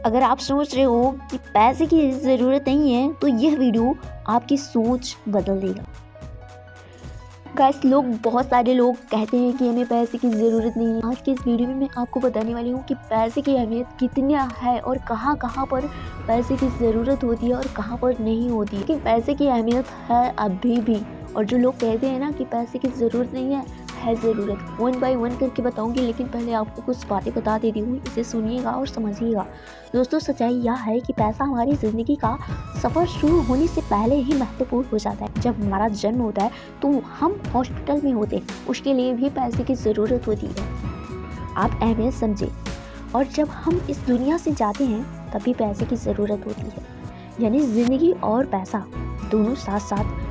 अगर आप सोच रहे हो कि पैसे की ज़रूरत नहीं है तो यह वीडियो आपकी सोच बदल देगा। गाइस, बहुत सारे लोग कहते हैं कि हमें पैसे की ज़रूरत नहीं है। आज के इस वीडियो में मैं आपको बताने वाली हूँ कि पैसे की अहमियत कितनी है और कहाँ कहाँ पर पैसे की ज़रूरत होती है और कहाँ पर नहीं होती है। कि पैसे की अहमियत है अभी भी, और जो लोग कहते हैं ना कि पैसे की ज़रूरत नहीं है ज़रूरत, 1 बाय 1 करके बताऊंगी। लेकिन पहले आपको कुछ बातें बता देती हूँ, इसे सुनिएगा और समझिएगा। दोस्तों, सच्चाई यह है कि पैसा हमारी ज़िंदगी का सफ़र शुरू होने से पहले ही महत्वपूर्ण हो जाता है। जब हमारा जन्म होता है तो हम हॉस्पिटल में होते हैं, उसके लिए भी पैसे की ज़रूरत होती है। आप अहमियत समझें। और जब हम इस दुनिया से जाते हैं तभी पैसे की ज़रूरत होती है। यानी ज़िंदगी और पैसा दोनों साथ साथ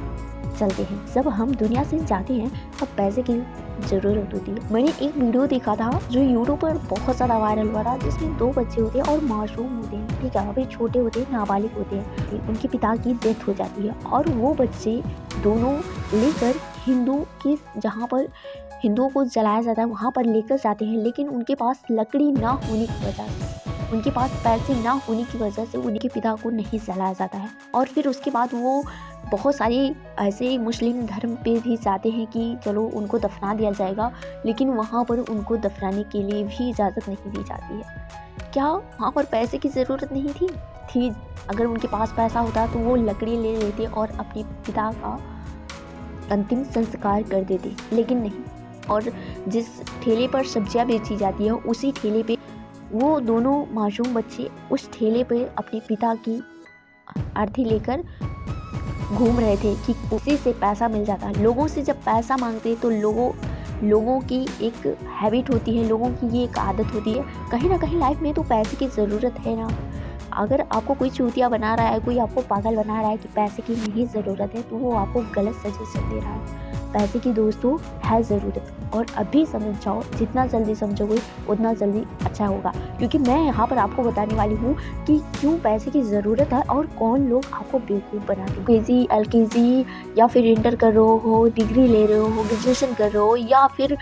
चलते हैं। जब हम दुनिया से जाते हैं तब पैसे की ज़रूरत होती है। मैंने एक वीडियो देखा था जो यूट्यूब पर बहुत ज़्यादा वायरल हुआ था, जिसमें 2 बच्चे होते हैं और मासूम होते हैं, ठीक है, अभी छोटे होते हैं, नाबालिग होते हैं। उनके पिता की डेथ हो जाती है और वो बच्चे दोनों लेकर जहाँ पर हिंदुओं को जलाया जाता है वहाँ पर लेकर जाते हैं। लेकिन उनके पास लकड़ी ना होने की वजह से, उनके पास पैसे ना होने की वजह से उनके पिता को नहीं जलाया जाता है। और फिर उसके बाद वो बहुत सारे ऐसे मुस्लिम धर्म पे भी जाते हैं कि चलो उनको दफना दिया जाएगा, लेकिन वहाँ पर उनको दफनाने के लिए भी इजाज़त नहीं दी जाती है। क्या वहाँ पर पैसे की ज़रूरत नहीं थी? अगर उनके पास पैसा होता तो वो लकड़ी ले लेते और अपने पिता का अंतिम संस्कार कर देते, लेकिन नहीं। और जिस ठेले पर सब्जियां बेची जाती है उसी ठेले पे वो दोनों मासूम बच्चे उस ठेले पे अपने पिता की अर्थी लेकर घूम रहे थे कि उसी से पैसा मिल जाता है। लोगों से जब पैसा मांगते तो लोगों की एक हैबिट होती है, लोगों की ये एक आदत होती है। कहीं ना कहीं लाइफ में तो पैसे की ज़रूरत है ना। अगर आपको कोई चूतिया बना रहा है, कोई आपको पागल बना रहा है कि पैसे की नहीं ज़रूरत है, तो वो आपको गलत सजेशन दे रहा है। पैसे की दोस्तों है ज़रूरत, और अभी समझ जाओ। जितना जल्दी समझोगे उतना जल्दी अच्छा होगा, क्योंकि मैं यहाँ पर आपको बताने वाली हूँ कि क्यों पैसे की ज़रूरत है और कौन लोग आपको बेवकूफ़ बनाते हैं। केजी, LKG या फिर इंटर कर रहे हो, डिग्री ले रहे हो, ग्रेजुएशन कर रहे हो, या फिर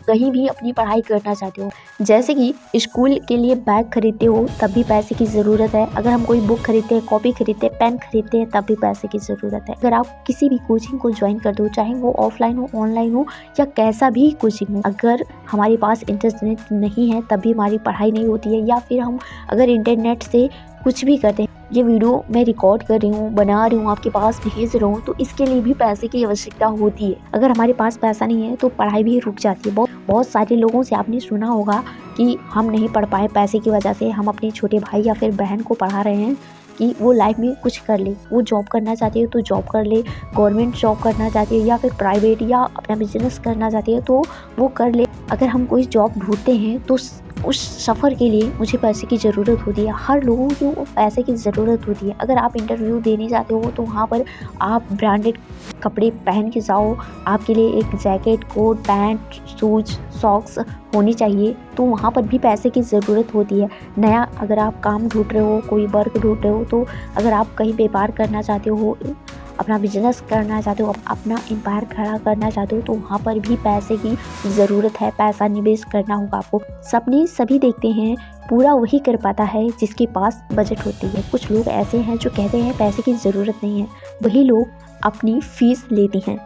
कहीं भी अपनी पढ़ाई करना चाहते हो। जैसे कि स्कूल के लिए बैग खरीदते हो तब भी पैसे की ज़रूरत है। अगर हम कोई बुक खरीदते हैं, कॉपी खरीदते हैं, पेन खरीदते हैं, तब भी पैसे की ज़रूरत है। अगर आप किसी भी कोचिंग को ज्वाइन कर दो, चाहे वो ऑफलाइन हो, ऑनलाइन हो, या कैसा भी कोचिंग हो, अगर हमारे पास इंटरनेट नहीं है तब भी हमारी पढ़ाई नहीं होती है। या फिर हम अगर इंटरनेट से कुछ भी करते हैं, ये वीडियो मैं रिकॉर्ड कर रही हूँ, बना रही हूँ, आपके पास भेज रहा हूँ, तो इसके लिए भी पैसे की आवश्यकता होती है। अगर हमारे पास पैसा नहीं है तो पढ़ाई भी रुक जाती है। बहुत सारे लोगों से आपने सुना होगा कि हम नहीं पढ़ पाए पैसे की वजह से। हम अपने छोटे भाई या फिर बहन को पढ़ा रहे हैं कि वो लाइफ में कुछ कर ले। वो जॉब करना चाहती है तो जॉब कर ले, गवर्नमेंट जॉब करना चाहती है या फिर प्राइवेट, या अपना बिजनेस करना चाहती है तो वो कर ले। अगर हम कोई जॉब ढूंढते हैं तो उस सफ़र के लिए मुझे पैसे की ज़रूरत होती है। हर लोगों को पैसे की ज़रूरत होती है। अगर आप इंटरव्यू देने जाते हो तो वहाँ पर आप ब्रांडेड कपड़े पहन के जाओ, आपके लिए एक jacket, coat, pant, shoes, socks होनी चाहिए, तो वहाँ पर भी पैसे की ज़रूरत होती है। नया अगर आप काम ढूंढ रहे हो, कोई वर्क ढूंढ रहे हो, तो अगर आप कहीं व्यापार करना चाहते हो, अपना बिजनेस करना चाहते हो, अपना एम्पायर खड़ा करना चाहते हो, तो वहाँ पर भी पैसे की ज़रूरत है। पैसा निवेश करना होगा आपको। सपने सभी देखते हैं, पूरा वही कर पाता है जिसके पास बजट होती है। कुछ लोग ऐसे हैं जो कहते हैं पैसे की ज़रूरत नहीं है, वही लोग अपनी फीस लेते हैं।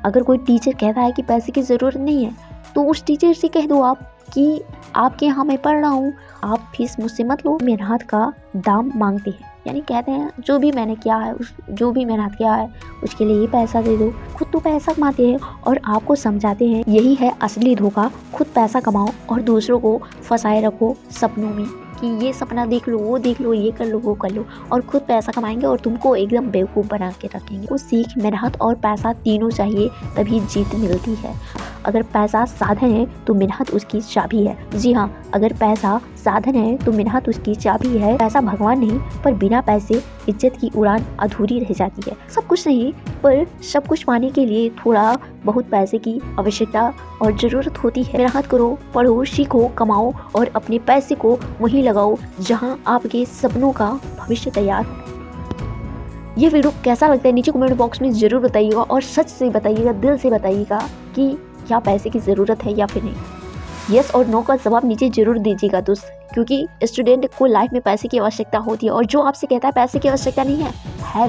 अगर कोई टीचर कहता है कि पैसे की ज़रूरत नहीं है तो उस टीचर से कह दो आप कि आपके यहाँ मैं पढ़ रहा हूँ, आप फीस मुझसे मत लो। मेहनत का दाम मांगते हैं, यानी कहते हैं जो भी मैंने किया है, जो भी मेहनत किया है उसके लिए ये पैसा दे दो। खुद तो पैसा कमाते हैं और आपको समझाते हैं यही है असली धोखा। खुद पैसा कमाओ और दूसरों को फंसाए रखो सपनों में कि ये सपना देख लो, वो देख लो, ये कर लो, वो कर लो, और खुद पैसा कमाएंगे और तुमको एकदम बेवकूफ़ बना के रखेंगे। वो सीख, मेहनत और पैसा तीनों चाहिए तभी जीत मिलती है। अगर पैसा साधन है तो मेहनत उसकी चाबी है। जी हाँ, अगर पैसा साधन है तो मेहनत उसकी चाबी है। पैसा भगवान नहीं, पर बिना पैसे इज्जत की उड़ान अधूरी रह जाती है। सब कुछ नहीं, पर सब कुछ पाने के लिए थोड़ा बहुत पैसे की आवश्यकता और ज़रूरत होती है। मेहनत करो, पढ़ो, सीखो, कमाओ और अपने पैसे को वहीं लगाओ जहाँ आपके सपनों का भविष्य तैयार हो। ये वीडियो कैसा लगता है नीचे कमेंट बॉक्स में ज़रूर बताइएगा, और सच से बताइएगा, दिल से बताइएगा कि क्या पैसे की ज़रूरत है या फिर नहीं। यस और नो का जवाब नीचे ज़रूर दीजिएगा दोस्त। क्योंकि स्टूडेंट को लाइफ में पैसे की आवश्यकता होती है, और जो आपसे कहता है पैसे की आवश्यकता नहीं है भाई